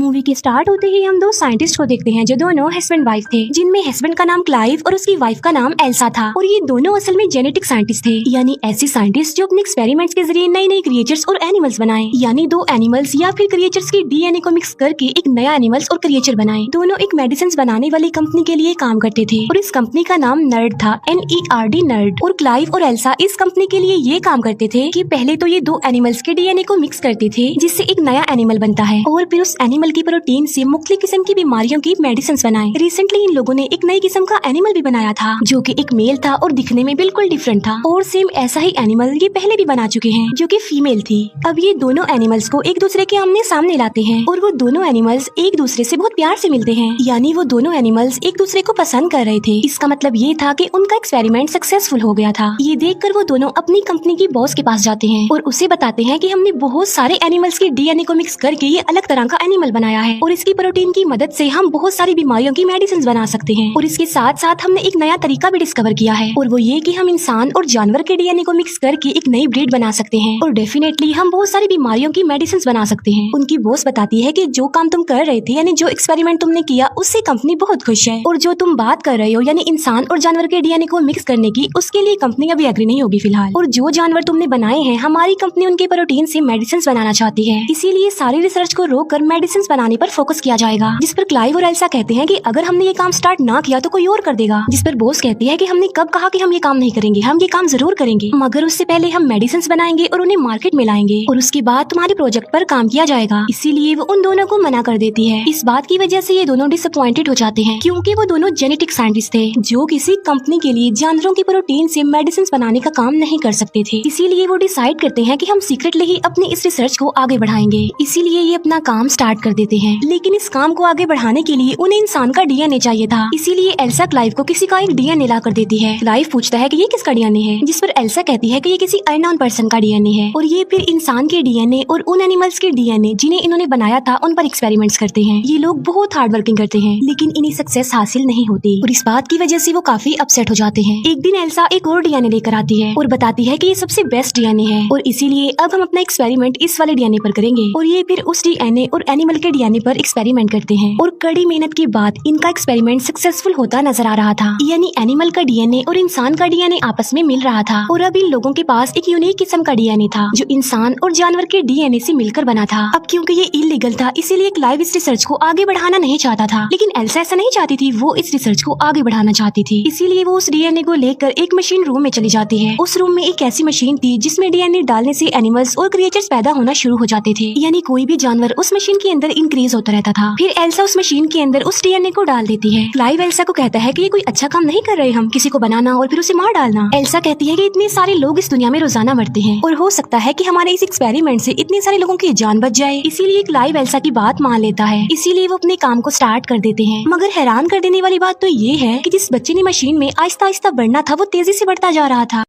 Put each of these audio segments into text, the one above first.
Movie के start होते ही हम दो साइंटिस्ट को देखते हैं जो दोनों हस्बैंड वाइफ थे, जिनमें हस्बैंड का नाम क्लाइव और उसकी वाइफ का नाम एल्सा था। और ये दोनों असल में जेनेटिक साइंटिस्ट थे, यानी ऐसे साइंटिस्ट जो अपने एक्सपेरिमेंट्स के जरिए नई नई क्रिएचर्स और एनिमल्स बनाए, यानी दो एनिमल्स या फिर क्रिएचर्स की डीएनए को मिक्स करके एक नया एनिमल्स और क्रिएचर बनाए। दोनों एक मेडिसिन बनाने वाली कंपनी के लिए काम करते थे और इस कंपनी का नाम नर्ड था, NERD नर्ड। और क्लाइव और एल्सा इस कंपनी के लिए ये काम करते थे कि पहले तो ये दो एनिमल्स के डीएनए को मिक्स करते थे जिससे एक नया एनिमल बनता है, और फिर उस एनिमल की प्रोटीन से मुख्तलिफ किस्म की बीमारियों की मेडिसिन बनाए। रिसेंटली इन लोगों ने एक नई किस्म का एनिमल भी बनाया था जो कि एक मेल था और दिखने में बिल्कुल डिफरेंट था, और सेम ऐसा ही एनिमल ये पहले भी बना चुके हैं जो कि फीमेल थी। अब ये दोनों एनिमल्स को एक दूसरे के आमने सामने लाते हैं और वो दोनों एनिमल्स एक दूसरे से बहुत प्यार से मिलते हैं, यानी वो दोनों एनिमल्स एक दूसरे को पसंद कर रहे थे। इसका मतलब ये था कि उनका एक्सपेरिमेंट सक्सेसफुल हो गया था। ये देखकर वो दोनों अपनी कंपनी की बॉस के पास जाते हैं और उसे बताते हैं कि हमने बहुत सारे एनिमल्स के डीएनए को मिक्स करके ये अलग तरह का एनिमल बनाया है और इसकी प्रोटीन की मदद से हम बहुत सारी बीमारियों की मेडिसिन बना सकते हैं। और इसके साथ साथ हमने एक नया तरीका भी डिस्कवर किया है, और वो ये कि हम इंसान और जानवर के डीएनए को मिक्स करके एक नई ब्रीड बना सकते हैं और डेफिनेटली हम बहुत सारी बीमारियों की मेडिसिन बना सकते हैं। उनकी बॉस बताती है कि जो काम तुम कर रहे थे, यानी जो एक्सपेरिमेंट तुमने किया, उससे कंपनी बहुत खुश है, और जो तुम बात कर रहे हो यानी इंसान और जानवर के डीएनए को मिक्स करने की, उसके लिए कंपनी अभी एग्री नहीं होगी फिलहाल। और जो जानवर तुमने बनाए हैं, हमारी कंपनी उनके प्रोटीन से मेडिसिन बनाना चाहती है, इसीलिए सारी रिसर्च को रोक कर मेडिसिन बनाने पर फोकस किया जाएगा। जिस पर क्लाइव और एल्सा कहते हैं कि अगर हमने ये काम स्टार्ट ना किया तो कोई और कर देगा। जिस पर बॉस कहती है कि हमने कब कहा कि हम ये काम नहीं करेंगे, हम ये काम जरूर करेंगे, मगर उससे पहले हम मेडिसिन बनाएंगे और उन्हें मार्केट में लाएंगे, और उसके बाद तुम्हारे प्रोजेक्ट पर काम किया जाएगा। इसीलिए वो उन दोनों को मना कर देती है। इस बात की वजह से ये दोनों डिसअपॉइंटेड हो जाते हैं, क्योंकि वो दोनों जेनेटिक साइंटिस्ट थे जो किसी कंपनी के लिए जानवरों की प्रोटीन से मेडिसिन बनाने का काम नहीं कर सकते थे। इसीलिए वो डिसाइड करते हैं कि हम सीक्रेटली ही अपनी इस रिसर्च को आगे बढ़ाएंगे। इसीलिए ये अपना काम स्टार्ट कर देते हैं, लेकिन इस काम को आगे बढ़ाने के लिए उन्हें इंसान का डीएनए चाहिए था। इसीलिए एल्सा क्लाइव को किसी का एक डीएनए ला कर देती है। क्लाइव पूछता है कि ये किसका डीएनए है, जिस पर एल्सा कहती है कि ये किसी अननोन पर्सन का डीएनए है, और ये फिर इंसान के डीएनए और उन एनिमल्स के डीएनए जिन्हें इन्होंने बनाया था उन पर एक्सपेरिमेंट्स करते हैं। ये लोग बहुत हार्ड वर्किंग करते हैं, लेकिन इन्हें सक्सेस हासिल नहीं होती, और इस बात की वजह से वो काफी अपसेट हो जाते हैं। एक दिन एल्सा एक और डीएनए लेकर आती है और बताती है कि ये सबसे बेस्ट डीएनए है, और इसीलिए अब हम अपना एक्सपेरिमेंट इस वाले डीएनए पर करेंगे। और ये फिर उस डीएनए और एनिमल के डीएनए पर एक्सपेरिमेंट करते हैं, और कड़ी मेहनत के बाद इनका एक्सपेरिमेंट सक्सेसफुल होता नजर आ रहा था, यानी एनिमल का डीएनए और इंसान का डीएनए आपस में मिल रहा था। और अब इन लोगों के पास एक यूनिक किस्म का डीएनए था जो इंसान और जानवर के डीएनए से मिलकर बना था। अब क्योंकि ये इलीगल था, इसीलिए क्लाइव इस रिसर्च को आगे बढ़ाना नहीं चाहता था, लेकिन एल्सा ऐसा नहीं चाहती थी, वो इस रिसर्च को आगे बढ़ाना चाहती थी। इसीलिए वो उस डीएनए को लेकर एक मशीन रूम में चली जाती है। उस रूम में एक ऐसी मशीन थी जिसमें डीएनए डालने से एनिमल्स और क्रिएचर्स पैदा होना शुरू हो जाते थे, यानी कोई भी जानवर उस मशीन के अंदर इंक्रीज होता रहता था। फिर एल्सा उस मशीन के अंदर उस डीएनए को डाल देती है। क्लाइव एल्सा को कहता है कि ये कोई अच्छा काम नहीं कर रहे हम, किसी को बनाना और फिर उसे मार डालना। एल्सा कहती है कि इतने सारे लोग इस दुनिया में रोजाना मरते हैं, और हो सकता है कि हमारे इस एक्सपेरिमेंट से इतने सारे लोगों की जान बच जाए। इसीलिए क्लाइव एल्सा की बात मान लेता है, इसीलिए वो अपने काम को स्टार्ट कर देते हैं। मगर हैरान कर देने वाली बात तो ये है कि जिस बच्चे ने मशीन में आहिस्ता आहिस्ता बढ़ना था, वो तेजी से बढ़ता जा रहा था।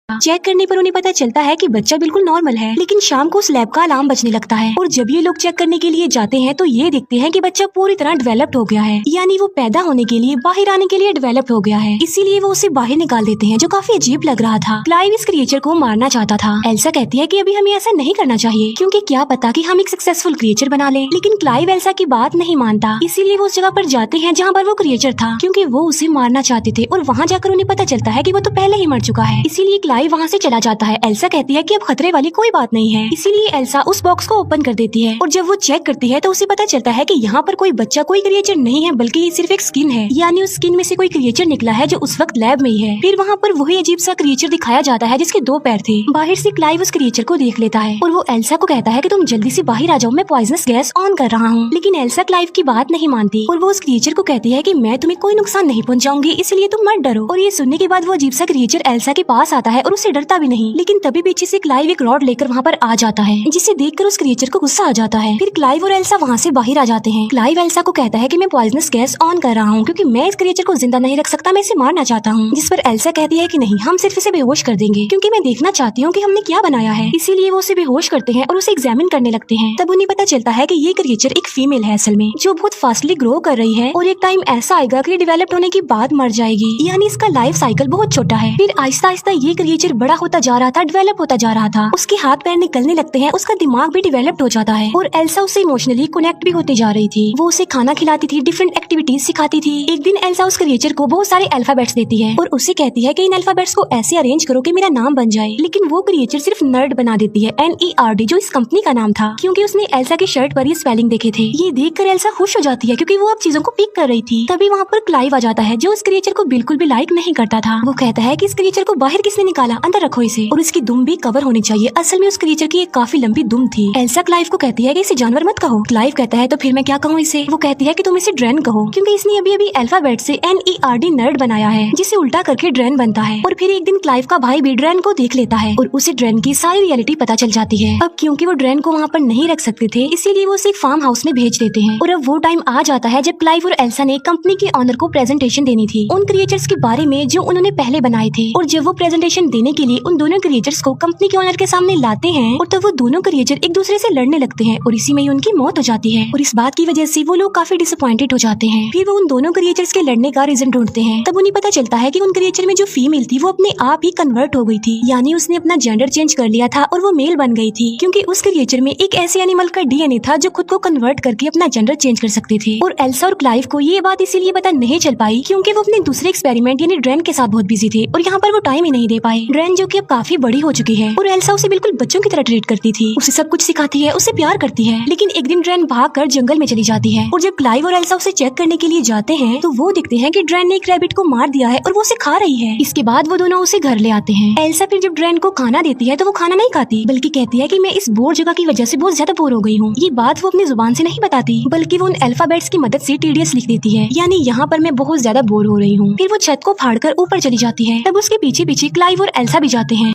चेक करने पर उन्हें पता चलता है कि बच्चा बिल्कुल नॉर्मल है, लेकिन शाम को उस लैब का अलार्म बजने लगता है, और जब ये लोग चेक करने के लिए जाते हैं तो ये देखते हैं कि बच्चा पूरी तरह डेवलप्ड हो गया है, यानी वो पैदा होने के लिए, बाहर आने के लिए डेवलप्ड हो गया है। इसीलिए वो उसे बाहर निकाल देते हैं, जो काफी अजीब लग रहा था। क्लाइव इस क्रिएचर को मारना चाहता था। एल्सा कहती है कि अभी हमें ऐसा नहीं करना चाहिए, क्योंकि क्या पता कि हम एक सक्सेसफुल क्रिएचर बना लें। लेकिन क्लाइव एल्सा की बात नहीं मानता, इसीलिए वो उस जगह पर जाते हैं जहाँ पर वो क्रिएचर था, क्योंकि वो उसे मारना चाहते थे, और वहाँ जाकर उन्हें पता चलता है कि वो तो पहले ही मर चुका है। इसीलिए क्लाइव वहाँ से चला जाता है। एल्सा कहती है कि अब खतरे वाली कोई बात नहीं है, इसीलिए एल्सा उस बॉक्स को ओपन कर देती है, और जब वो चेक करती है तो उसे पता चलता है कि यहाँ पर कोई बच्चा, कोई क्रिएचर नहीं है, बल्कि ये सिर्फ एक स्किन है, यानी उस स्किन में से कोई क्रिएचर निकला है जो उस वक्त लैब में ही है। फिर वहाँ पर वही अजीब सा क्रिएचर दिखाया जाता है जिसके 2 पैर थे। बाहर से क्लाइव उस क्रिएचर को देख लेता है, और वो एल्सा को कहता है कि तुम जल्दी से बाहर आ जाओ, मैं पॉइजनस गैस ऑन कर रहा हूँ। लेकिन एल्सा क्लाइव की बात नहीं मानती, और वो उस क्रिएचर को कहती है कि मैं तुम्हें कोई नुकसान नहीं पहुँचाऊंगी, इसलिए तुम मत डरो। और ये सुनने के बाद वो अजीब सा क्रिएचर एल्सा के पास आता है और उसे डरता भी नहीं, लेकिन तभी पीछे से क्लाइव एक रॉड लेकर वहाँ पर आ जाता है, जिसे देखकर उस क्रिएचर को गुस्सा आ जाता है। फिर क्लाइव और एल्सा वहाँ से बाहर आ जाते हैं। क्लाइव एल्सा को कहता है कि मैं पॉइजनस गैस ऑन कर रहा हूँ, क्योंकि मैं इस क्रिएचर को जिंदा नहीं रख सकता, मैं इसे मारना चाहता हूँ। जिस पर एल्सा कहती है कि नहीं, हम सिर्फ इसे बेहोश कर देंगे, क्योंकि मैं देखना चाहती हूँ कि हमने क्या बनाया है। इसीलिए वो उसे बेहोश करते हैं और उसे एग्जामिन करने लगते हैं। तब उन्हें पता चलता है कि ये क्रिएचर एक फीमेल है असल में, जो बहुत फास्टली ग्रो कर रही है, और एक टाइम ऐसा आएगा कि डेवलप होने के बाद मर जाएगी, यानी इसका लाइफ साइकिल बहुत छोटा है। फिर आहिस्ता आहिस्ता ये क्रिएचर क्रिएचर बड़ा होता जा रहा था, डेवलप होता जा रहा था, उसके हाथ पैर निकलने लगते हैं, उसका दिमाग भी डेवलप्ड हो जाता है और एल्सा उससे इमोशनली कनेक्ट भी होती जा रही थी। वो उसे खाना खिलाती थी, डिफरेंट एक्टिविटीज सिखाती थी। एक दिन एल्सा उस क्रिएचर को बहुत सारे अल्फाबेट्स देती है और उसे कहती है कि इन अल्फाबेट्स को ऐसे अरेंज करो कि मेरा नाम बन जाए, लेकिन वो क्रिएचर सिर्फ नर्ड बना देती है, NERD, जो इस कंपनी का नाम था, क्योंकि उसने एल्सा की शर्ट पर ये स्पेलिंग देखे थे। ये देखकर एल्सा खुश हो जाती है क्योंकि वो अब चीजों को पिक कर रही थी। तभी वहाँ पर क्लाइव आ जाता है जो इस क्रिएचर को बिल्कुल भी लाइक नहीं करता था। वो कहता है कि इस क्रिएचर को बाहर किसने निकाला, अंदर रखो इसे, और इसकी दुम भी कवर होनी चाहिए। असल में उस क्रिएचर की एक काफी लंबी दुम थी। एल्सा क्लाइव को कहती है कि इसे जानवर मत कहो। क्लाइव कहता है तो फिर मैं क्या कहूँ इसे? वो कहती है कि तुम इसे ड्रैन कहो, क्योंकि इसने अभी अभी अल्फाबेट से NERD नर्ड बनाया है, जिसे उल्टा करके ड्रैन बनता है। और फिर एक दिन क्लाइव का भाई भी ड्रैन को देख लेता है और उसे ड्रैन की सारी रियलिटी पता चल जाती है। अब क्योंकि वो ड्रैन को वहाँ पर नहीं रख सकते थे, इसीलिए वो उसे फार्म हाउस में भेज देते हैं। और अब वो टाइम आ जाता है जब क्लाइव और एल्सा ने कंपनी के ऑनर को प्रेजेंटेशन देनी थी उन क्रिएचर्स के बारे में जो उन्होंने पहले बनाए थे। और जब वो प्रेजेंटेशन देने के लिए उन दोनों क्रिएचर्स को कंपनी के ऑनर के सामने लाते हैं, और तब वो दोनों क्रिएचर एक दूसरे से लड़ने लगते हैं और इसी में ही उनकी मौत हो जाती है। और इस बात की वजह से वो लोग काफी डिसअपॉइंटेड हो जाते हैं। फिर वो उन दोनों क्रिएचर्स के लड़ने का रीजन ढूंढते हैं। तब उन्हें पता चलता है कि उन क्रिएचर में जो फीमेल थी वो अपने आप ही कन्वर्ट हो गई थी, यानी उसने अपना जेंडर चेंज कर लिया था और वो मेल बन गई थी, क्योंकि उस क्रिएचर में एक ऐसे एनिमल का DNA था जो खुद को कन्वर्ट करके अपना जेंडर चेंज कर सकते थे। और एल्सा और क्लाइव को ये बात इसीलिए पता नहीं चल पाई क्योंकि वो अपने दूसरे एक्सपेरिमेंट यानी ड्रैन के साथ बहुत बिजी थे और यहाँ पर वो टाइम ही नहीं दे पाए। ड्रैन जो कि अब काफी बड़ी हो चुकी है और एल्सा उसे बिल्कुल बच्चों की तरह ट्रीट करती थी, उसे सब कुछ सिखाती है, उसे प्यार करती है। लेकिन एक दिन ड्रैन भागकर जंगल में चली जाती है और जब क्लाइव और एल्सा उसे चेक करने के लिए जाते हैं तो वो दिखते हैं कि ड्रैन ने एक रैबिट को मार दिया है और वो उसे खा रही है। इसके बाद वो दोनों उसे घर ले आते हैं। एल्सा फिर जब ड्रैन को खाना देती है तो वो खाना नहीं खाती, बल्कि कहती है कि मैं इस बोर जगह की वजह से बहुत ज्यादा बोर हो गई हूँ। ये बात वो अपनी जुबान से नहीं बताती, बल्कि वो उन अल्फाबेट्स की मदद से TDS लिख देती है, यानी यहाँ पर मैं बहुत ज्यादा बोर हो रही हूँ। फिर वो छत को फाड़कर ऊपर चली जाती है। तब उसके पीछे पीछे क्लाइव और एल्सा भी जाते हैं।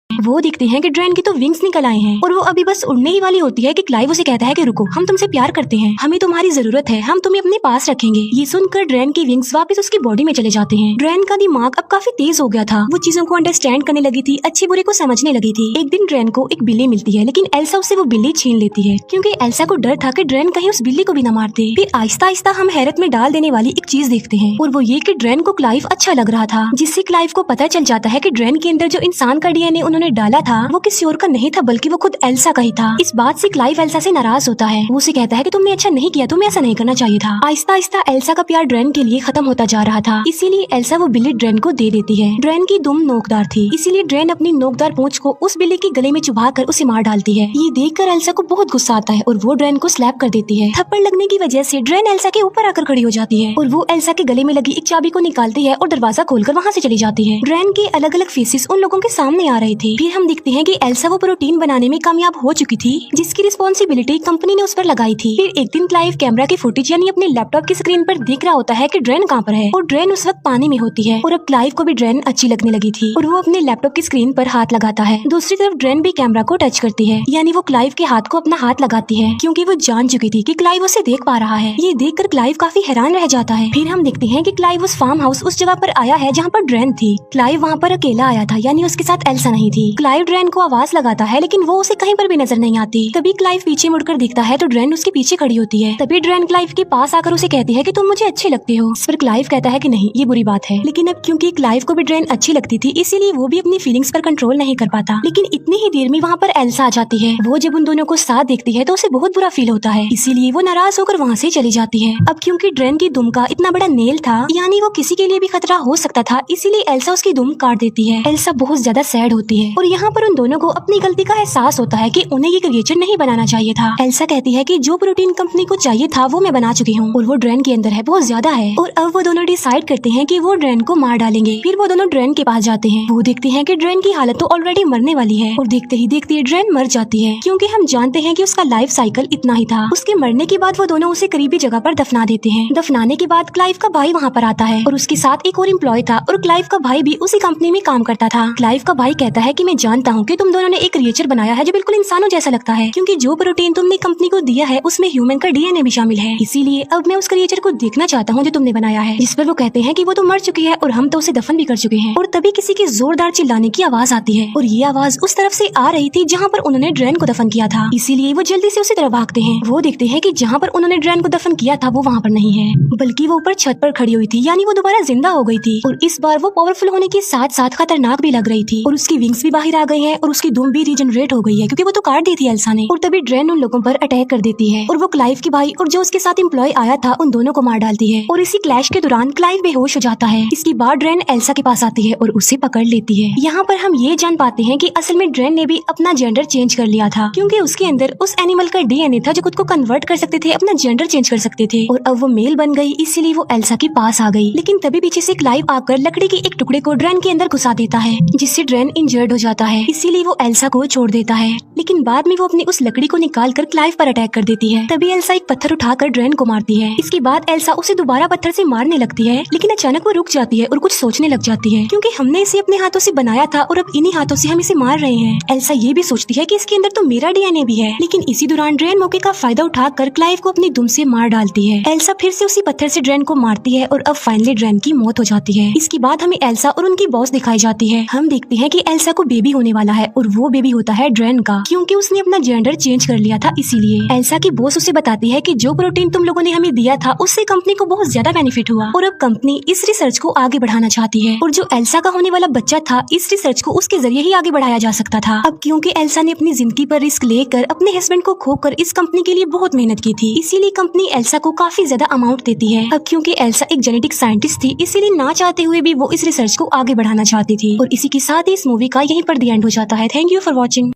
वो दिखते हैं कि ड्रैन की तो विंग्स निकल आए हैं और वो अभी बस उड़ने ही वाली होती है कि क्लाइव उसे कहता है कि रुको, हम तुमसे प्यार करते हैं, हमें तुम्हारी जरूरत है, हम तुम्हें अपने पास रखेंगे। ये सुनकर ड्रैन की विंग्स वापस उसकी बॉडी में चले जाते हैं। ड्रैन का दिमाग अब काफी तेज हो गया था, वो चीजों को अंडरस्टैंड करने लगी थी, अच्छे बुरे को समझने लगी थी। एक दिन ड्रैन को एक बिल्ली मिलती है, लेकिन एल्सा उससे वो बिल्ली छीन लेती है क्योंकि एल्सा को डर था कि ड्रैन कहीं उस बिल्ली को भी न मार दे। फिर आहिस्ता आहिस्ता हम हैरत में डाल देने वाली एक चीज देखते हैं और वो ये कि ड्रैन को क्लाइव अच्छा लग रहा था, जिससे क्लाइव को पता चल जाता है कि ड्रैन के अंदर जो इंसान का DNA उन्होंने डाला था वो किसी और का नहीं था, बल्कि वो खुद एल्सा का ही था। इस बात से क्लाइव एल्सा से नाराज होता है। वो उसे कहता है कि तुमने अच्छा नहीं किया, तुम्हें ऐसा नहीं करना चाहिए था। आहिस्ता आहिस्ता एल्सा का प्यार ड्रैन के लिए खत्म होता जा रहा था, इसीलिए एल्सा वो बिल्ली ड्रैन को दे देती है। ड्रैन की दुम नोकदार थी, इसीलिए ड्रैन अपनी नोकदार पूंछ को उस बिल्ली के गले में चुभाकर उसे मार डालती है। ये देखकर एल्सा को बहुत गुस्सा आता है और वो ड्रैन को स्लैप कर देती है। थप्पड़ लगने की वजह से ड्रैन एल्सा के ऊपर आकर खड़ी हो जाती है और वो एल्सा के गले में लगी एक चाबी को निकालती है और दरवाजा खोलकर वहाँ से चली जाती है। ड्रैन के अलग अलग फेसेस उन लोगों के सामने आ रहे थे। फिर हम देखते हैं कि एल्सा वो प्रोटीन बनाने में कामयाब हो चुकी थी, जिसकी रिस्पॉन्सिबिलिटी कंपनी ने उस पर लगाई थी। फिर एक दिन क्लाइव कैमरा की फुटेज यानी अपने लैपटॉप की स्क्रीन पर देख रहा होता है कि ड्रैन कहाँ पर है और ड्रैन उस वक्त पानी में होती है। और अब क्लाइव को भी ड्रैन अच्छी लगने लगी थी और वो अपने लैपटॉप की स्क्रीन पर हाथ लगाता है। दूसरी तरफ ड्रैन भी कैमरा को टच करती है, यानी वो क्लाइव के हाथ को अपना हाथ लगाती है, क्योंकि वो जान चुकी थी कि क्लाइव उसे देख पा रहा है। ये देखकर क्लाइव काफी हैरान रह जाता है। फिर हम देखते हैं कि क्लाइव उस फार्म हाउस उस जगह पर आया है जहाँ पर ड्रैन थी। क्लाइव वहाँ पर अकेला आया था, यानी उसके साथ एल्सा नहीं थी। क्लाइव ड्रैन को आवाज लगाता है, लेकिन वो उसे कहीं पर भी नजर नहीं आती। तभी क्लाइव पीछे मुड़कर देखता है तो ड्रैन उसके पीछे खड़ी होती है। तभी ड्रैन क्लाइव के पास आकर उसे कहती है कि तुम मुझे अच्छे लगते हो। इस पर क्लाइव कहता है कि नहीं, ये बुरी बात है। लेकिन अब क्योंकि क्लाइव को भी ड्रैन अच्छी लगती थी, इसीलिए वो भी अपनी फीलिंग्स पर कंट्रोल नहीं कर पाता। लेकिन इतनी ही देर में वहाँ पर एल्सा आ जाती है। वो जब उन दोनों को साथ देखती है तो उसे बहुत बुरा फील होता है, इसीलिए वो नाराज होकर वहाँ से चली जाती है। अब क्योंकि ड्रैन की दुम का इतना बड़ा नेल था, यानी वो किसी के लिए भी खतरा हो सकता था, इसीलिए एल्सा उसकी दुम काट देती है। एल्सा बहुत ज्यादा सैड होती है और यहाँ पर उन दोनों को अपनी गलती का एहसास होता है कि उन्हें ये क्रिएचर नहीं बनाना चाहिए था। एल्सा कहती है कि जो प्रोटीन कंपनी को चाहिए था वो मैं बना चुकी हूँ और वो ड्रैन के अंदर है, बहुत ज्यादा है। और अब वो दोनों डिसाइड करते हैं कि वो ड्रैन को मार डालेंगे। फिर वो दोनों ड्रैन के पास जाते हैं। वो देखते हैं कि ड्रैन की हालत तो ऑलरेडी मरने वाली है और देखते ही देखते ड्रैन मर जाती है, क्योंकि हम जानते हैं कि उसका लाइफ साइकिल इतना ही था। उसके मरने के बाद वो दोनों उसे करीबी जगह पर दफना देते हैं। दफनाने के बाद क्लाइव का भाई वहाँ पर आता है और उसके साथ एक और एम्प्लॉय था और क्लाइव का भाई भी उसी कंपनी में काम करता था। क्लाइव का भाई कहता है कि मैं जानता हूँ कि तुम दोनों ने एक क्रिएचर बनाया है जो बिल्कुल इंसानों जैसा लगता है, क्योंकि जो प्रोटीन तुमने कंपनी को दिया है उसमें ह्यूमन का डीएनए भी शामिल है। इसीलिए अब मैं उस क्रिएचर को देखना चाहता हूँ जो तुमने बनाया है। जिस पर वो कहते हैं कि वो तो मर चुकी है और हम तो उसे दफन भी कर चुके हैं। और तभी किसी की जोरदार चिल्लाने की आवाज आती है और ये आवाज उस तरफ से आ रही थी जहाँ पर उन्होंने ड्रेन को दफन किया था। इसीलिए वो जल्दी से उसी तरफ भागते हैं। वो देखते हैं कि जहाँ पर उन्होंने ड्रेन को दफन किया था वो वहाँ पर नहीं है, बल्कि वो ऊपर छत पर खड़ी हुई थी, यानी वो दोबारा जिंदा हो गई थी। और इस बार वो पावरफुल होने के साथ साथ खतरनाक भी लग रही थी और उसकी विंग्स भी बाहर आ गई हैं और उसकी दुम भी रीजनरेट हो गई है, क्योंकि वो तो काट दी थी एल्सा ने। और तभी ड्रेन उन लोगों पर अटैक कर देती है और वो क्लाइव के भाई और जो उसके साथ एम्प्लॉय आया था उन दोनों को मार डालती है। और इसी क्लैश के दौरान क्लाइव बेहोश हो जाता है। इसके बाद ड्रेन एल्सा के पास आती है और उसे पकड़ लेती है। यहाँ पर हम ये जान पाते हैं कि असल में ड्रेन ने भी अपना जेंडर चेंज कर लिया था, क्योंकि उसके अंदर उस एनिमल का डीएनए था जो खुद को कन्वर्ट कर सकते थे, अपना जेंडर चेंज कर सकते थे। और अब वो मेल बन गई, इसीलिए वो एल्सा के पास आ गई। लेकिन तभी पीछे से क्लाइव आकर लकड़ी के एक टुकड़े को ड्रेन के अंदर घुसा देता है, जिससे ड्रेन इंजर्ड हो जाता है। इसीलिए वो एल्सा को छोड़ देता है। लेकिन बाद में वो अपनी उस लकड़ी को निकाल कर क्लाइव पर अटैक कर देती है। तभी एल्सा एक पत्थर उठाकर ड्रेन को मारती है। इसके बाद एल्सा उसे दोबारा पत्थर से मारने लगती है, लेकिन अचानक वो रुक जाती है और कुछ सोचने लग जाती है, क्योंकि हमने इसे अपने हाथों से बनाया था और अब इन्हीं हाथों से हम इसे मार रहे हैं। एल्सा ये भी सोचती है कि इसके अंदर तो मेरा डीएनए भी है। लेकिन इसी दौरान ड्रेन मौके का फायदा उठाकर क्लाइव को अपनी दुम से मार डालती है। एल्सा फिर से उसी पत्थर से ड्रेन को मारती है और अब फाइनली ड्रेन की मौत हो जाती है। इसके बाद हमें एल्सा और उनकी बॉस दिखाई जाती है। हम देखते हैं कि एल्सा को बेबी होने वाला है और वो बेबी होता है ड्रेन का, क्योंकि उसने अपना जेंडर चेंज कर लिया था। इसीलिए एल्सा की बॉस उसे बताती है कि जो प्रोटीन तुम लोगों ने हमें दिया था उससे कंपनी को बहुत ज्यादा बेनिफिट हुआ और अब कंपनी इस रिसर्च को आगे बढ़ाना चाहती है। और जो एल्सा का होने वाला बच्चा था, इस रिसर्च को उसके जरिए ही आगे बढ़ाया जा सकता था। अब क्योंकि एल्सा ने अपनी जिंदगी पर रिस्क लेकर अपने हस्बैंड को खोकर इस कंपनी के लिए बहुत मेहनत की थी, इसीलिए कंपनी एल्सा को काफी ज्यादा अमाउंट देती है। अब क्योंकि एल्सा एक जेनेटिक साइंटिस्ट थी, इसीलिए ना चाहते हुए भी वो इस रिसर्च को आगे बढ़ाना चाहती थी। और इसी के साथ ही इस मूवी का यहीं पर द एंड हो जाता है। Thank you for watching.